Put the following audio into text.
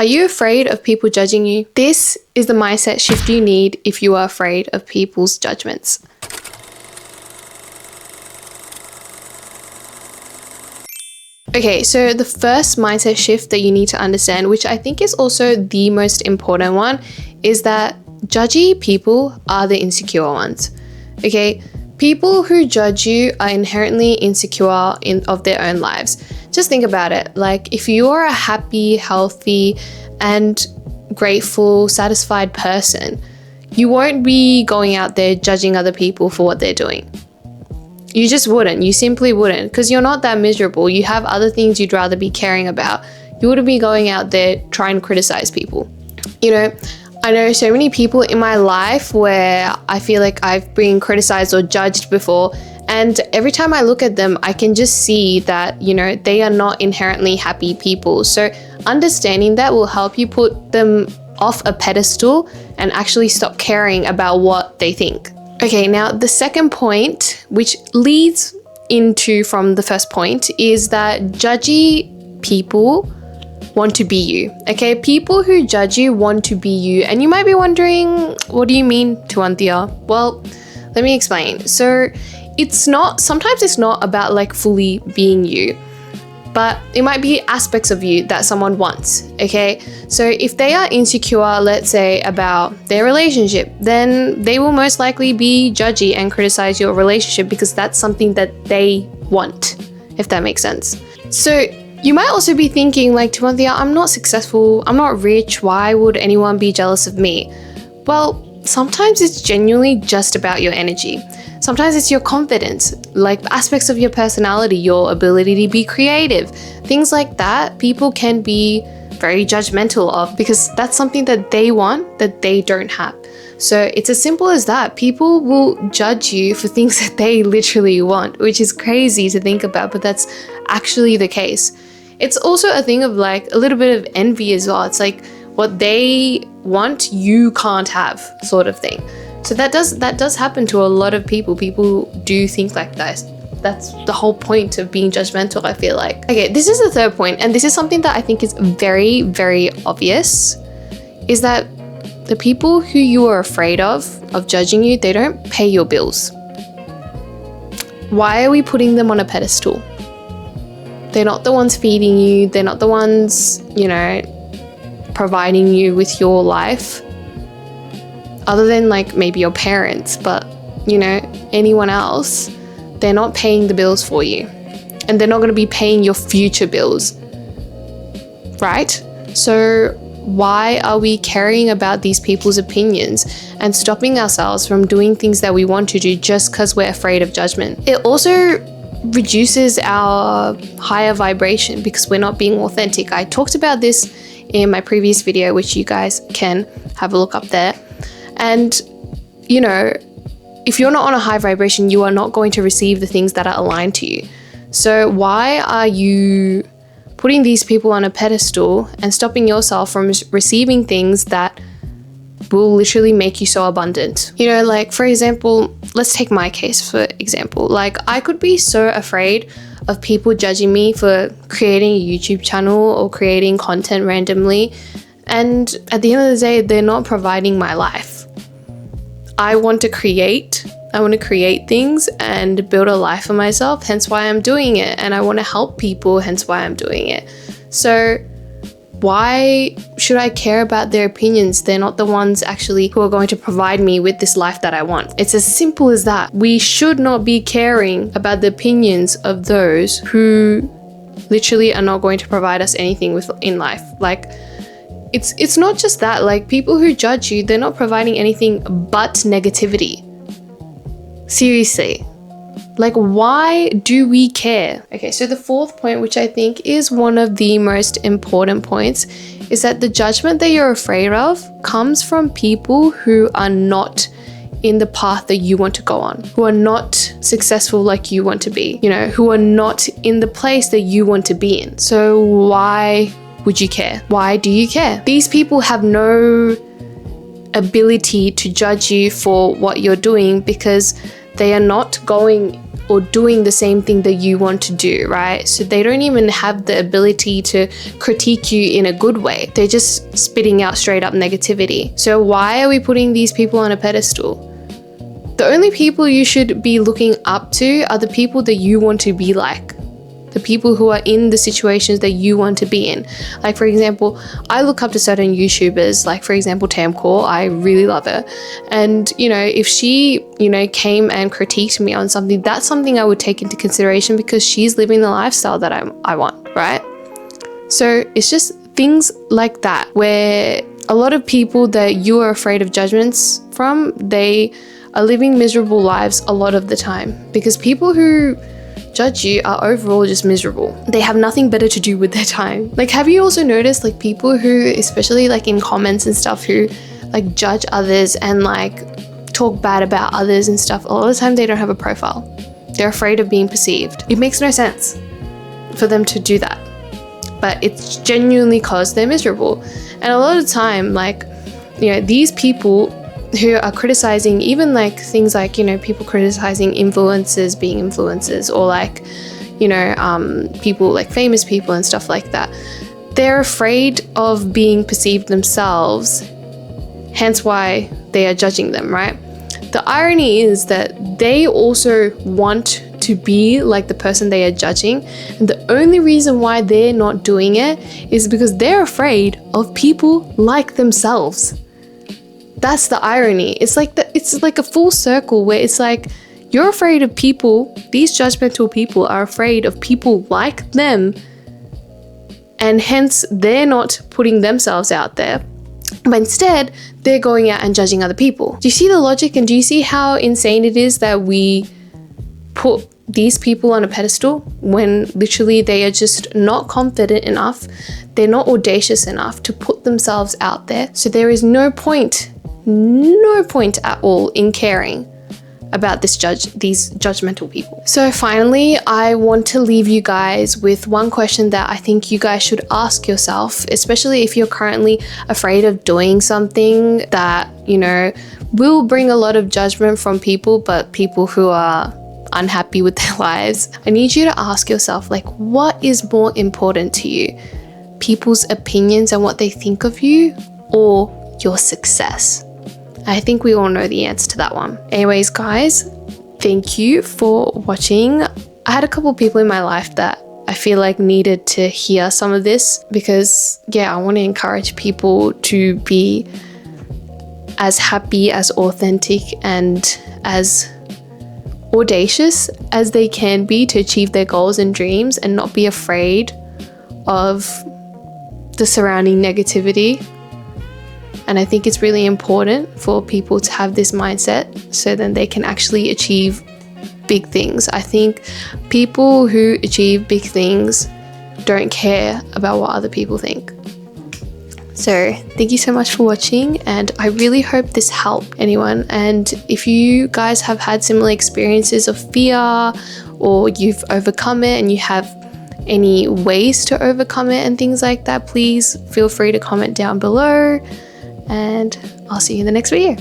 Are you afraid of people judging you? This is the mindset shift you need if you are afraid of people's judgments. Okay, so the first mindset shift that you need to understand, which I think is also the most important one, is that judgy people are the insecure ones. Okay, people who judge you are inherently insecure of their own lives. Just think about it. Like, if you are a happy, healthy, and grateful, satisfied person, you won't be going out there judging other people for what they're doing. You just wouldn't. You simply wouldn't, because you're not that miserable. You have other things you'd rather be caring about. You wouldn't be going out there trying to criticize people. You know, I know so many people in my life where I feel like I've been criticized or judged before, and every time I look at them, I can just see that, you know, they are not inherently happy people. So understanding that will help you put them off a pedestal and actually stop caring about what they think. Okay, now the second point, which leads into from the first point, is that judgy people want to be you. Okay, people who judge you want to be you. And you might be wondering, what do you mean, Tuantia? Well, let me explain. So sometimes it's not about like fully being you, but it might be aspects of you that someone wants, okay? So if they are insecure, let's say, about their relationship, then they will most likely be judgy and criticize your relationship because that's something that they want, if that makes sense. So you might also be thinking like, Tuantia, I'm not successful, I'm not rich, why would anyone be jealous of me? Well, sometimes it's genuinely just about your energy. Sometimes it's your confidence, like aspects of your personality, your ability to be creative, things like that. People can be very judgmental of because that's something that they want that they don't have. So it's as simple as that. People will judge you for things that they literally want, which is crazy to think about, but that's actually the case. It's also a thing of like a little bit of envy as well. It's like what they want, you can't have, sort of thing. So that does happen to a lot of people. People do think like that. That's the whole point of being judgmental, I feel like. Okay, this is the third point, and this is something that I think is very, very obvious, is that the people who you are afraid of judging you, they don't pay your bills. Why are we putting them on a pedestal? They're not the ones feeding you. They're not the ones, you know, providing you with your life. Other than like maybe your parents, but you know, anyone else, they're not paying the bills for you, and they're not going to be paying your future bills, right? So why are we caring about these people's opinions and stopping ourselves from doing things that we want to do just because we're afraid of judgment? It also reduces our higher vibration because we're not being authentic. I talked about this in my previous video, which you guys can have a look up there. And, you know, if you're not on a high vibration, you are not going to receive the things that are aligned to you. So why are you putting these people on a pedestal and stopping yourself from receiving things that will literally make you so abundant? You know, like, for example, let's take my case for example. Like, I could be so afraid of people judging me for creating a YouTube channel or creating content randomly. And at the end of the day, they're not providing my life. I want to create things and build a life for myself, hence why I'm doing it. And I want to help people, hence why I'm doing it. So why should I care about their opinions? They're not the ones actually who are going to provide me with this life that I want. It's as simple as that. We should not be caring about the opinions of those who literally are not going to provide us anything in life. Like, it's not just that, like, people who judge you, they're not providing anything but negativity. Seriously. Like, why do we care? Okay, so the fourth point, which I think is one of the most important points, is that the judgment that you're afraid of comes from people who are not in the path that you want to go on, who are not successful like you want to be, you know, who are not in the place that you want to be in. So why would you care? Why do you care? These people have no ability to judge you for what you're doing because they are not going or doing the same thing that you want to do, right? So they don't even have the ability to critique you in a good way. They're just spitting out straight up negativity. So why are we putting these people on a pedestal? The only people you should be looking up to are the people that you want to be like. The people who are in the situations that you want to be in. Like, for example, I look up to certain YouTubers, like, for example, Tamcore. I really love her. And, you know, if she, you know, came and critiqued me on something, that's something I would take into consideration because she's living the lifestyle that I want, right? So it's just things like that where a lot of people that you are afraid of judgments from, they are living miserable lives a lot of the time because people who judge you are overall just miserable. They have nothing better to do with their time. Like, have you also noticed like people who, especially like in comments and stuff, who like judge others and like talk bad about others and stuff, a lot of the time they don't have a profile. They're afraid of being perceived. It makes no sense for them to do that, but it's genuinely because they're miserable. And a lot of the time, like, you know, these people who are criticizing even like things like, you know, people criticizing influencers being influencers, or like, you know, people like famous people and stuff like that. They're afraid of being perceived themselves, hence why they are judging them, right? The irony is that they also want to be like the person they are judging, and the only reason why they're not doing it is because they're afraid of people like themselves. That's the irony. It's like a full circle where it's like you're afraid of people, these judgmental people are afraid of people like them, and hence they're not putting themselves out there, but instead they're going out and judging other people. Do you see the logic, and do you see how insane it is that we put these people on a pedestal when literally they are just not confident enough, they're not audacious enough to put themselves out there. So there is no point at all in caring about these judgmental people. So finally, I want to leave you guys with one question that I think you guys should ask yourself, especially if you're currently afraid of doing something that, you know, will bring a lot of judgment from people, but people who are unhappy with their lives. I need you to ask yourself, like, what is more important to you? People's opinions and what they think of you, or your success? I think we all know the answer to that one. Anyways, guys, thank you for watching. I had a couple people in my life that I feel like needed to hear some of this because, yeah, I want to encourage people to be as happy, as authentic, and as audacious as they can be to achieve their goals and dreams, and not be afraid of the surrounding negativity. And I think it's really important for people to have this mindset so then they can actually achieve big things. I think people who achieve big things don't care about what other people think. So thank you so much for watching, and I really hope this helped anyone. And if you guys have had similar experiences of fear, or you've overcome it and you have any ways to overcome it and things like that, please feel free to comment down below, and I'll see you in the next video.